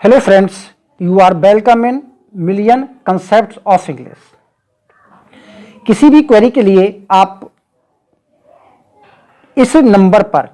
Hello friends, you are welcome in Million Concepts of English। किसी भी query के लिए आप इस नंबर पर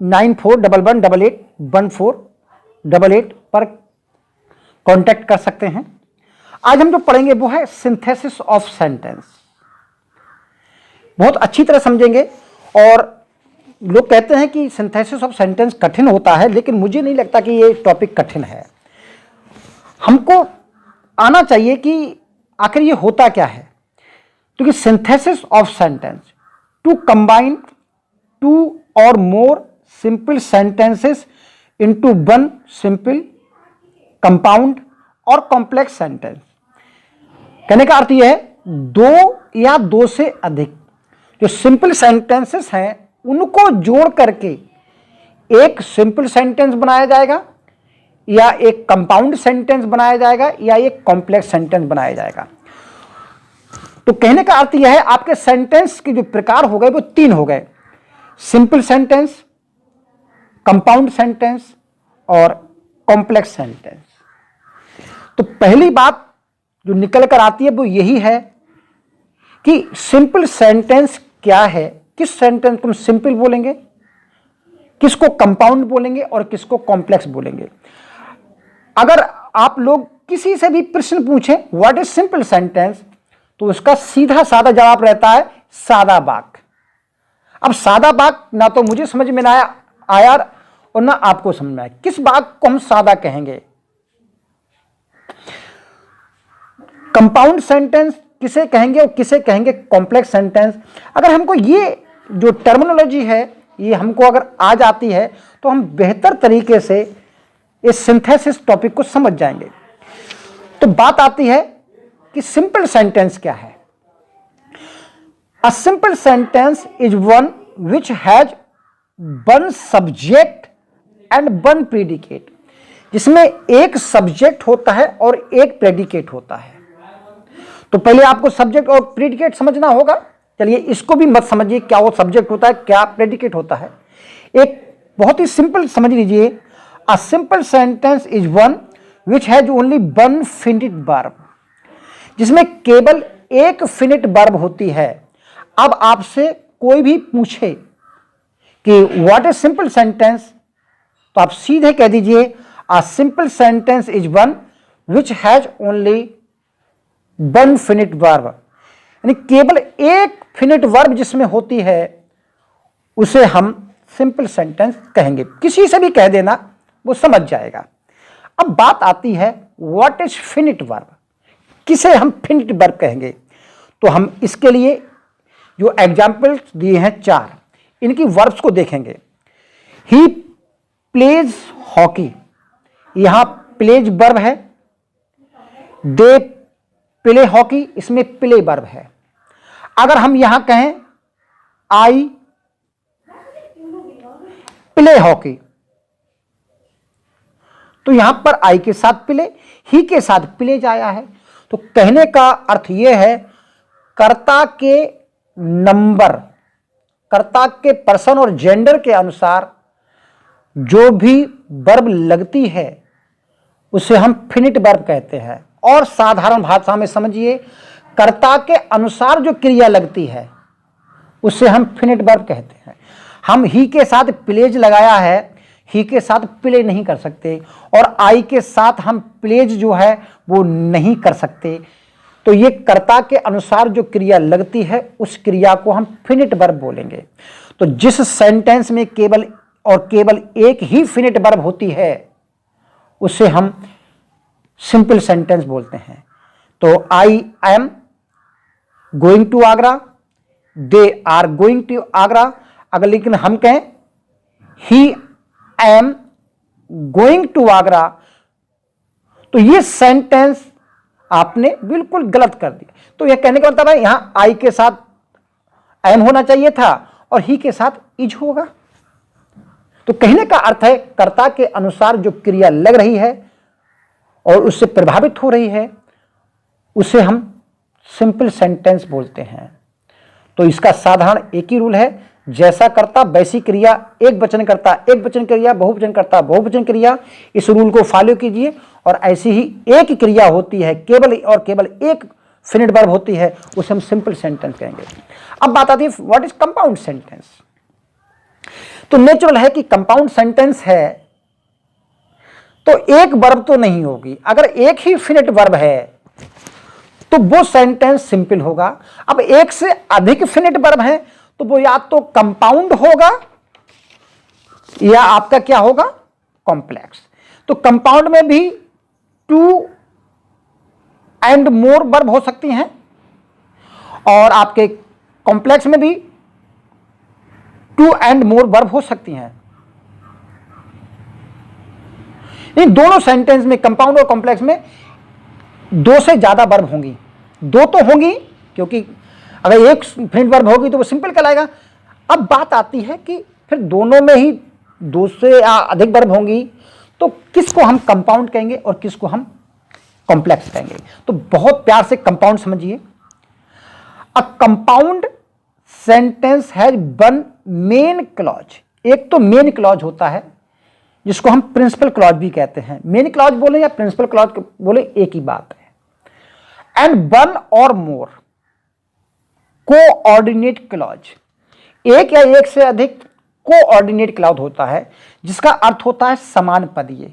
9411881488 पर कांटेक्ट कर सकते हैं। आज हम जो पढ़ेंगे वो है सिंथेसिस ऑफ सेंटेंस। बहुत अच्छी तरह समझेंगे। और लोग कहते हैं कि सिंथेसिस ऑफ सेंटेंस कठिन होता है, लेकिन मुझे नहीं लगता कि ये टॉपिक कठिन है। हमको आना चाहिए कि आखिर ये होता क्या है। क्योंकि synthesis of sentence to combine two or more simple sentences into one simple compound or complex sentence. कहने का अर्थ यह है दो या दो से अधिक जो सिंपल सेंटेंसेस हैं उनको जोड़ करके एक सिंपल सेंटेंस बनाया जाएगा, या एक कंपाउंड सेंटेंस बनाया जाएगा, या एक कॉम्प्लेक्स सेंटेंस बनाया जाएगा। तो कहने का अर्थ यह है आपके सेंटेंस के जो प्रकार हो गए वो तीन हो गए: सिंपल सेंटेंस, कंपाउंड सेंटेंस और कॉम्प्लेक्स सेंटेंस। तो पहली बात जो निकल कर आती है वो यही है कि सिंपल सेंटेंस क्या है। किस सेंटेंस को हम सिंपल बोलेंगे, किसको कंपाउंड बोलेंगे और किसको कॉम्प्लेक्स बोलेंगे। अगर आप लोग किसी से भी प्रश्न पूछें व्हाट इज सिंपल सेंटेंस, तो उसका सीधा साधा जवाब रहता है सादा वाक्य। अब सादा वाक्य ना तो मुझे समझ में ना आया और ना आपको समझ में आया। किस वाक्य को हम सादा कहेंगे? कंपाउंड सेंटेंस किसे कहेंगे और किसे कहेंगे कॉम्प्लेक्स सेंटेंस। अगर हमको ये जो टर्मिनोलॉजी है ये हमको अगर आ जाती है तो हम बेहतर तरीके से इस सिंथेसिस टॉपिक को समझ जाएंगे। तो बात आती है कि सिंपल सेंटेंस क्या है। A simple sentence is one which has one subject and one predicate, जिसमें एक सब्जेक्ट होता है और एक प्रेडिकेट होता है। तो पहले आपको सब्जेक्ट और प्रेडिकेट समझना होगा। चलिए इसको भी मत समझिए क्या वो सब्जेक्ट होता है क्या प्रेडिकेट होता है। एक बहुत ही सिंपल समझ लीजिए, a simple sentence is one which has only one finite verb, जिसमें केवल एक फिनिट वर्ब होती है। अब आपसे कोई भी पूछे कि व्हाट इज सिंपल सेंटेंस, तो आप सीधे कह दीजिए a simple sentence is one which has only one finite verb, यानी केवल एक फिनिट वर्ब जिसमें होती है उसे हम सिंपल सेंटेंस कहेंगे। किसी से भी कह देना वो समझ जाएगा। अब बात आती है व्हाट इज फिनिट वर्ब, किसे हम फिनिट वर्ब कहेंगे। तो हम इसके लिए जो एग्जाम्पल्स दिए हैं चार, इनकी वर्ब्स को देखेंगे। ही प्लेज हॉकी, यहां प्लेज वर्ब है। दे प्ले हॉकी, इसमें प्ले वर्ब है। अगर हम यहां कहें आई प्ले हॉकी, तो यहां पर आई के साथ प्ले, ही के साथ प्लेज आया है। तो कहने का अर्थ यह है कर्ता के नंबर, कर्ता के पर्सन और जेंडर के अनुसार जो भी वर्ब लगती है उसे हम फिनिट वर्ब कहते हैं। और साधारण भाषा में समझिए, कर्ता के अनुसार जो क्रिया लगती है उसे हम फिनिट वर्ब कहते हैं। हम ही के साथ प्लेज लगाया है, ही के साथ प्ले नहीं कर सकते, और आई के साथ हम प्लेज जो है वो नहीं कर सकते। तो ये कर्ता के अनुसार जो क्रिया लगती है उस क्रिया को हम फिनिट वर्ब बोलेंगे। तो जिस सेंटेंस में केवल और केवल एक ही फिनिट वर्ब होती है उसे हम सिंपल सेंटेंस बोलते हैं। तो I am going to Agra, they are going to Agra. अगर लेकिन हम कहें he am going to Agra, तो ये सेंटेंस आपने बिल्कुल गलत कर दिया। तो यह कहने का मतलब है यहां आई के साथ एम होना चाहिए था और ही के साथ इज होगा। तो कहने का अर्थ है कर्ता के अनुसार जो क्रिया लग रही है और उससे प्रभावित हो रही है उसे हम सिंपल सेंटेंस बोलते हैं। तो इसका साधारण एक ही रूल है, जैसा कर्ता वैसी क्रिया, एक वचन कर्ता एक वचन क्रिया, बहुवचन कर्ता बहुवचन क्रिया, इस रूल को फॉलो कीजिए और ऐसी ही एक क्रिया होती है, केवल और केवल एक फिनिट वर्ब होती है, उसे हम सिंपल सेंटेंस कहेंगे। अब बात आती है व्हाट इज कंपाउंड सेंटेंस। तो नेचुरल है कि कंपाउंड सेंटेंस है तो एक वर्ब तो नहीं होगी, अगर एक ही फिनिट वर्ब है तो वो सेंटेंस सिंपल होगा। अब एक से अधिक फिनिट वर्ब है तो वो या तो कंपाउंड होगा या आपका क्या होगा, कॉम्प्लेक्स। तो कंपाउंड में भी टू एंड मोर वर्ब हो सकती हैं और आपके कॉम्प्लेक्स में भी टू एंड मोर वर्ब हो सकती हैं। इन दोनों सेंटेंस में, कंपाउंड और कॉम्प्लेक्स में, दो से ज्यादा वर्ब होंगी। दो तो होंगी क्योंकि अगर एक फिनिट वर्ब होगी तो वो सिंपल कहलाएगा। अब बात आती है कि फिर दोनों में ही दो से अधिक वर्ब होंगी तो किसको हम कंपाउंड कहेंगे और किसको हम कॉम्प्लेक्स कहेंगे। तो बहुत प्यार से कंपाउंड समझिए। A compound sentence has one main clause. एक तो मेन क्लॉज होता है जिसको हम प्रिंसिपल क्लॉज भी कहते हैं। मेन क्लॉज बोले या प्रिंसिपल क्लॉज बोले एक ही बात है। एंड वन और मोर कोऑर्डिनेट क्लॉज। एक या एक से अधिक कोऑर्डिनेट क्लॉज होता है जिसका अर्थ होता है समान पदीय।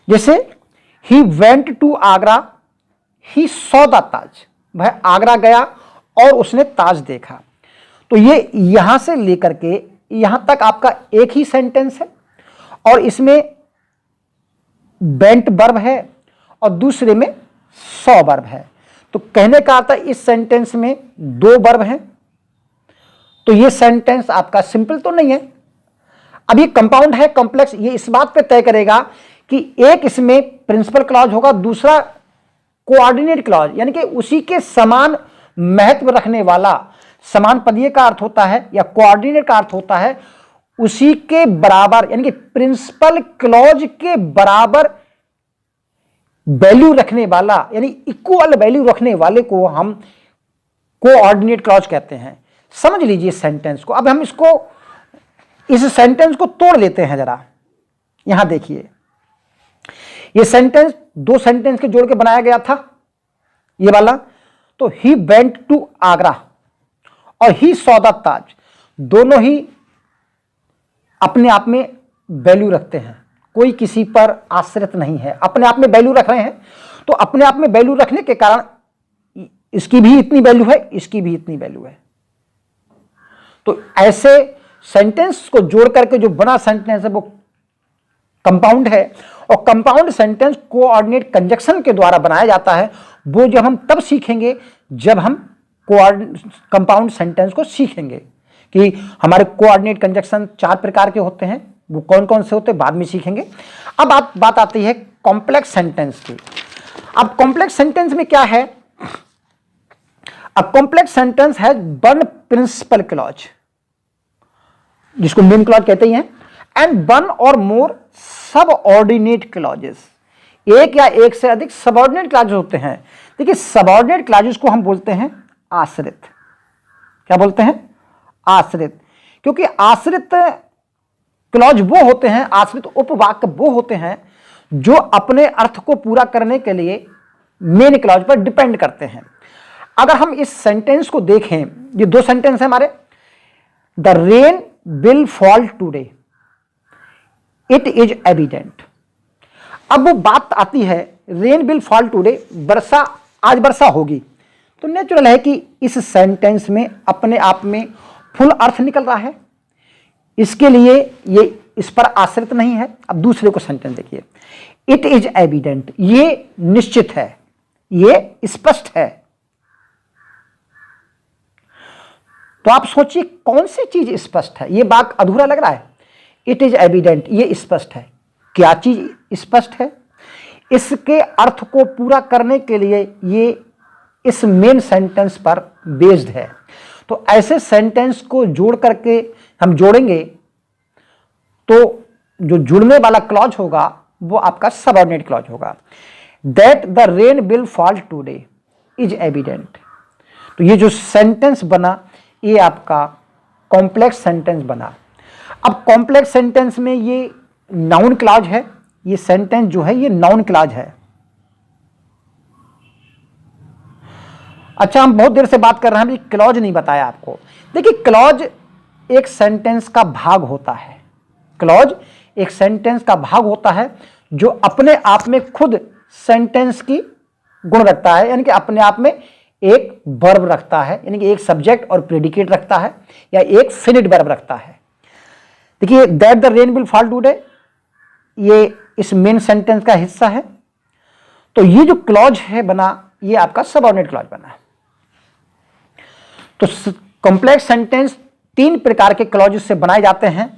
जैसे he went to Agra, he saw the Taj. वह आगरा गया और उसने ताज देखा। तो ये यहां से लेकर के यहां तक आपका एक ही सेंटेंस है और इसमें वेंट वर्ब है और दूसरे में सॉ वर्ब है। तो कहने का अर्थ है इस सेंटेंस में दो वर्ब हैं तो ये सेंटेंस आपका सिंपल तो नहीं है। अब ये कंपाउंड है कॉम्प्लेक्स, ये इस बात पे तय करेगा कि एक इसमें प्रिंसिपल क्लॉज होगा, दूसरा कोऑर्डिनेट क्लॉज, यानी कि उसी के समान महत्व रखने वाला। समान पदीय का अर्थ होता है या कोऑर्डिनेट का अर्थ होता है उसी के बराबर, यानी कि प्रिंसिपल क्लॉज के बराबर वैल्यू रखने वाला, यानी इक्वल वैल्यू रखने वाले को हम कोऑर्डिनेट क्लॉज कहते हैं। समझ लीजिए इस सेंटेंस को। अब हम इस सेंटेंस को तोड़ लेते हैं जरा। यहां देखिए, ये सेंटेंस दो सेंटेंस के जोड़ के बनाया गया था, ये वाला। तो ही वेंट टू आगरा और ही सॉ द ताज, दोनों ही अपने आप में वैल्यू रखते हैं, कोई किसी पर आश्रित नहीं है, अपने आप में वैल्यू रख रहे हैं। तो अपने आप में वैल्यू रखने के कारण इसकी भी इतनी वैल्यू है, इसकी भी इतनी वैल्यू है। तो ऐसे सेंटेंस को जोड़ करके जो बना सेंटेंस है वो कंपाउंड है। और कंपाउंड सेंटेंस कोऑर्डिनेट कंजक्शन के द्वारा बनाया जाता है। वो जब हम तब सीखेंगे जब हम कंपाउंड सेंटेंस को सीखेंगे कि हमारे कोऑर्डिनेट कंजक्शन चार प्रकार के होते हैं, वो कौन कौन से होते हैं बाद में सीखेंगे। अब बात आती है कॉम्प्लेक्स सेंटेंस की। अब कॉम्प्लेक्स सेंटेंस में क्या है, a complex sentence has one principal clause, जिसको मेन क्लॉज कहते ही हैं, एंड वन और मोर सबऑर्डिनेट क्लॉजेस। एक या एक से अधिक सबऑर्डिनेट क्लॉजेस होते हैं। देखिए सबऑर्डिनेट क्लॉजेस को हम बोलते हैं आश्रित। क्या बोलते हैं, आश्रित। क्योंकि आश्रित क्लॉज वो होते हैं, आश्रित उपवाक्य वो होते हैं जो अपने अर्थ को पूरा करने के लिए मेन क्लॉज पर डिपेंड करते हैं। अगर हम इस सेंटेंस को देखें, ये दो सेंटेंस है हमारे, the rain will fall today, it is evident. अब वो बात आती है रेन विल फॉल टूडे, वर्षा, आज वर्षा होगी। तो नेचुरल है कि इस सेंटेंस में अपने आप में फुल अर्थ निकल रहा है, इसके लिए ये इस पर आश्रित नहीं है। अब दूसरे को सेंटेंस देखिए, इट इज एविडेंट, ये निश्चित है, ये स्पष्ट है। तो आप सोचिए कौन सी चीज स्पष्ट है, ये बात अधूरा लग रहा है। इट इज एविडेंट, ये स्पष्ट है। क्या चीज स्पष्ट है, इसके अर्थ को पूरा करने के लिए ये इस मेन सेंटेंस पर बेस्ड है। तो ऐसे सेंटेंस को जोड़ करके हम जोड़ेंगे तो जो जुड़ने वाला क्लॉज होगा वो आपका सबऑर्डिनेट क्लॉज होगा। That the rain will fall today is evident. तो ये जो सेंटेंस बना ये आपका कॉम्प्लेक्स सेंटेंस बना। अब कॉम्प्लेक्स सेंटेंस में ये नाउन क्लॉज है, ये सेंटेंस जो है ये नाउन क्लॉज है। अच्छा, हम बहुत देर से बात कर रहे हैं, अभी क्लॉज नहीं बताया आपको। देखिए, क्लॉज एक सेंटेंस का भाग होता है। क्लॉज एक सेंटेंस का भाग होता है जो अपने आप में खुद सेंटेंस की गुण रखता है, यानी कि अपने आप में एक वर्ब रखता है, यानी कि एक सब्जेक्ट और प्रेडिकेट रखता है, या एक फिनिट वर्ब रखता है। देखिए, that the rain will fall today, ये इस मेन सेंटेंस का हिस्सा है। तो ये जो क्लॉज है बना, ये आपका सबऑर्डिनेट क्लॉज बना। तो कॉम्प्लेक्स सेंटेंस 3 प्रकार के क्लॉज से बनाए जाते हैं,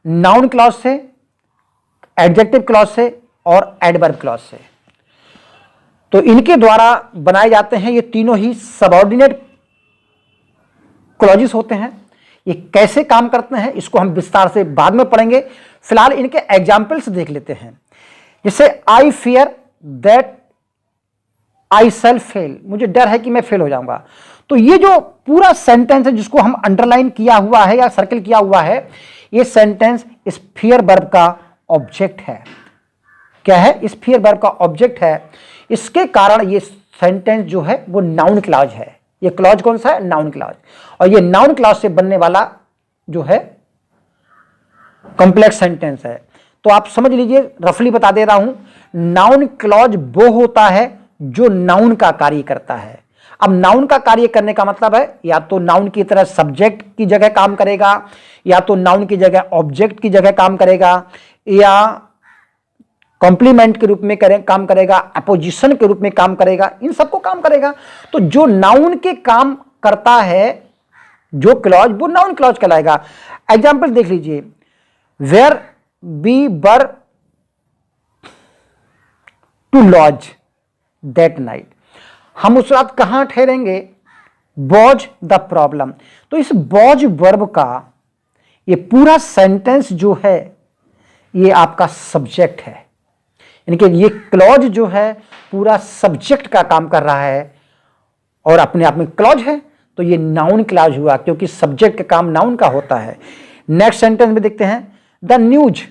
नाउन क्लॉज से, एडजेक्टिव क्लॉज से और एडवर्ब क्लॉज से। तो इनके द्वारा बनाए जाते हैं, ये तीनों ही सबऑर्डिनेट क्लॉजेस होते हैं। ये कैसे काम करते हैं इसको हम विस्तार से बाद में पढ़ेंगे, फिलहाल इनके एग्जाम्पल्स देख लेते हैं। जैसे I fear that I shall fail, मुझे डर है कि मैं फेल हो जाऊंगा। तो ये जो पूरा सेंटेंस है जिसको हम अंडरलाइन किया हुआ है या सर्कल किया हुआ है, ये सेंटेंस इस फियर वर्ब का ऑब्जेक्ट है। क्या है? इस फियर वर्ब का ऑब्जेक्ट है। इसके कारण ये सेंटेंस जो है वो नाउन क्लॉज है। ये क्लॉज कौन सा है? Noun clause. और ये नाउन क्लॉज से बनने वाला जो है कॉम्प्लेक्स सेंटेंस है। तो आप समझ लीजिए, रफली बता दे रहा हूं, नाउन क्लॉज वो होता है जो नाउन का कार्य करता है। अब नाउन का कार्य करने का मतलब है या तो नाउन की तरह सब्जेक्ट की जगह काम करेगा, या तो नाउन की जगह ऑब्जेक्ट की जगह काम करेगा, या कॉम्प्लीमेंट के रूप में काम करेगा, अपोजिशन के रूप में काम करेगा, इन सबको काम करेगा। तो जो नाउन के काम करता है जो क्लॉज, वो नाउन क्लॉज कहलाएगा। एग्जाम्पल देख लीजिए, where we were to lodge that night, हम उस रात कहां ठहरेंगे, वॉज द प्रॉब्लम। तो इस वॉज वर्ब का ये पूरा सेंटेंस जो है ये आपका सब्जेक्ट है, यानी कि ये क्लॉज जो है पूरा सब्जेक्ट का काम कर रहा है और अपने आप में क्लॉज है। तो ये नाउन क्लॉज हुआ क्योंकि सब्जेक्ट का काम नाउन का होता है। नेक्स्ट सेंटेंस में देखते हैं, the news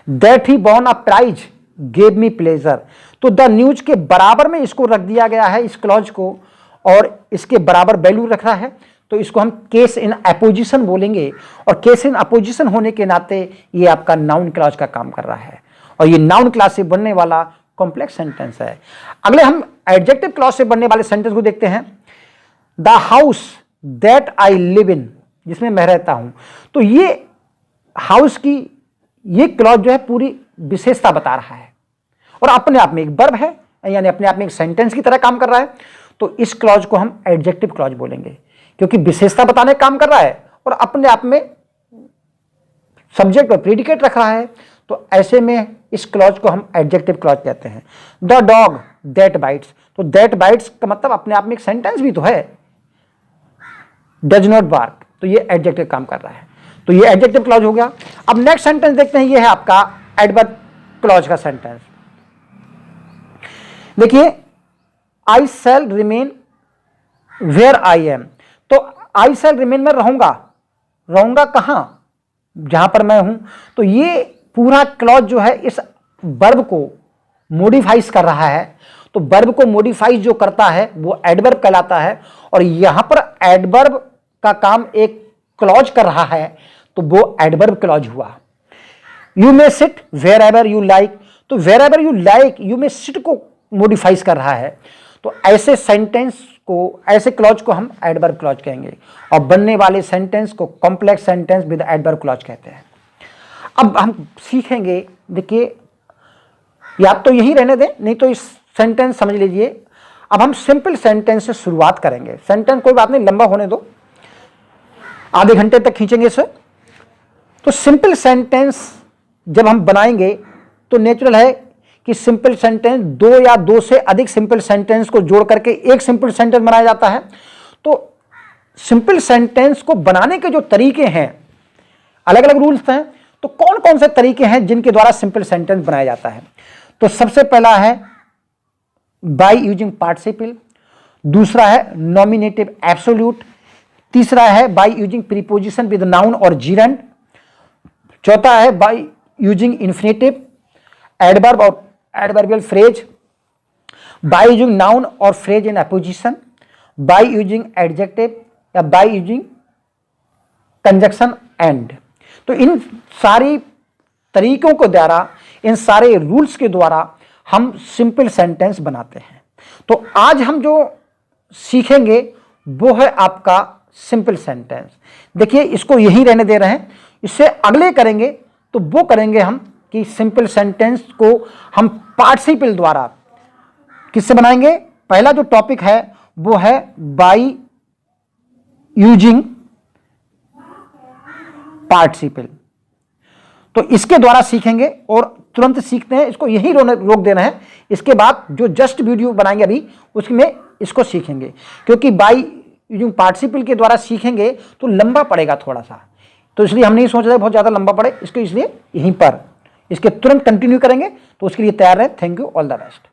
that he won a prize gave me pleasure. तो द न्यूज के बराबर में इसको रख दिया गया है, इस क्लॉज को, और इसके बराबर वैल्यू रख रहा है। तो इसको हम केस इन अपोजिशन बोलेंगे, और केस इन अपोजिशन होने के नाते ये आपका नाउन क्लॉज का काम कर रहा है, और ये नाउन क्लॉज से बनने वाला कॉम्प्लेक्स सेंटेंस है। अगले हम एडजेक्टिव क्लॉज से बनने वाले सेंटेंस को देखते हैं, the house that I live in, जिसमें मैं रहता हूं। तो ये हाउस की ये क्लॉज जो है पूरी विशेषता बता रहा है और अपने आप में एक वर्ब है, यानी अपने आप में एक सेंटेंस की तरह काम कर रहा है। तो इस क्लॉज को हम एडजेक्टिव क्लॉज बोलेंगे क्योंकि विशेषता बताने का काम कर रहा है और अपने आप में सब्जेक्ट और प्रेडिकेट रख रहा है। तो ऐसे में इस क्लॉज को हम एडजेक्टिव क्लॉज कहते हैं। द डॉग दैट बाइट्स, तो दैट बाइट्स का मतलब अपने आप में एक सेंटेंस भी तो है, डज नॉट बार्क, तो ये एडजेक्टिव काम कर रहा है। तो ये एडजेक्टिव क्लॉज हो गया। अब नेक्स्ट सेंटेंस देखते हैं, ये है आपका एडवर्ब क्लॉज का सेंटेंस। देखिए, आई शैल रिमेन वेयर आई एम। तो आई शैल रिमेन में रहूंगा, रहूंगा कहां? जहां पर मैं हूं। तो ये पूरा क्लॉज जो है इस वर्ब को मॉडिफाइज कर रहा है। तो वर्ब को मॉडिफाइज जो करता है वो एडवर्ब कहलाता है, और यहां पर एडवर्ब का काम एक क्लॉज कर रहा है, तो वो एडवर्ब क्लॉज हुआ। You may sit wherever you like, तो wherever you like, you may sit को मॉडिफाइज कर रहा है। तो ऐसे सेंटेंस को, ऐसे क्लॉज को हम एडवर्ब क्लॉज कहेंगे, और बनने वाले सेंटेंस को complex sentence with adverb clause कहते हैं। अब हम सीखेंगे, देखिए या तो यही रहने दें, नहीं तो इस सेंटेंस समझ लीजिए। अब हम सिंपल सेंटेंस से शुरुआत करेंगे। सेंटेंस कोई बात नहीं, लंबा होने दो, आधे घंटे तक खींचेंगे इसे। तो सिंपल सेंटेंस जब हम बनाएंगे तो नेचुरल है कि सिंपल सेंटेंस दो या दो से अधिक सिंपल सेंटेंस को जोड़ करके एक सिंपल सेंटेंस बनाया जाता है। तो सिंपल सेंटेंस को बनाने के जो तरीके हैं, अलग अलग रूल्स हैं। तो कौन कौन से तरीके हैं जिनके द्वारा सिंपल सेंटेंस बनाया जाता है? तो सबसे पहला है बाय यूजिंग पार्टिसिपल, दूसरा है नॉमिनेटिव एब्सोल्यूट, तीसरा है by using preposition with noun और जीरेंड। चौथा है बाय यूजिंग इन्फिनेटिव, एडवर्ब और adverbial phrase, by using noun और phrase in apposition, by using adjective या बाय यूजिंग कंजक्शन एंड। तो इन सारी तरीकों के द्वारा, इन सारे रूल्स के द्वारा हम सिंपल सेंटेंस बनाते हैं। तो आज हम जो सीखेंगे वो है आपका सिंपल सेंटेंस। देखिए इसको यही रहने दे रहे हैं, इससे अगले करेंगे तो वो करेंगे हम कि सिंपल सेंटेंस को हम पार्टिसिपल द्वारा किससे बनाएंगे। पहला जो टॉपिक है वो है बाय यूजिंग पार्टिसिपल। तो इसके द्वारा सीखेंगे और तुरंत सीखते हैं, इसको यही रोक देना है। इसके बाद जो जस्ट वीडियो बनाएंगे अभी उसमें इसको सीखेंगे, क्योंकि बाय यूजिंग पार्टिसिपल के द्वारा सीखेंगे तो लंबा पड़ेगा थोड़ा सा, तो इसलिए हम नहीं सोच रहे बहुत ज़्यादा लंबा पड़े इसको, इसलिए यहीं पर इसके तुरंत कंटिन्यू करेंगे। तो उसके लिए तैयार रहें। Thank you, all the best.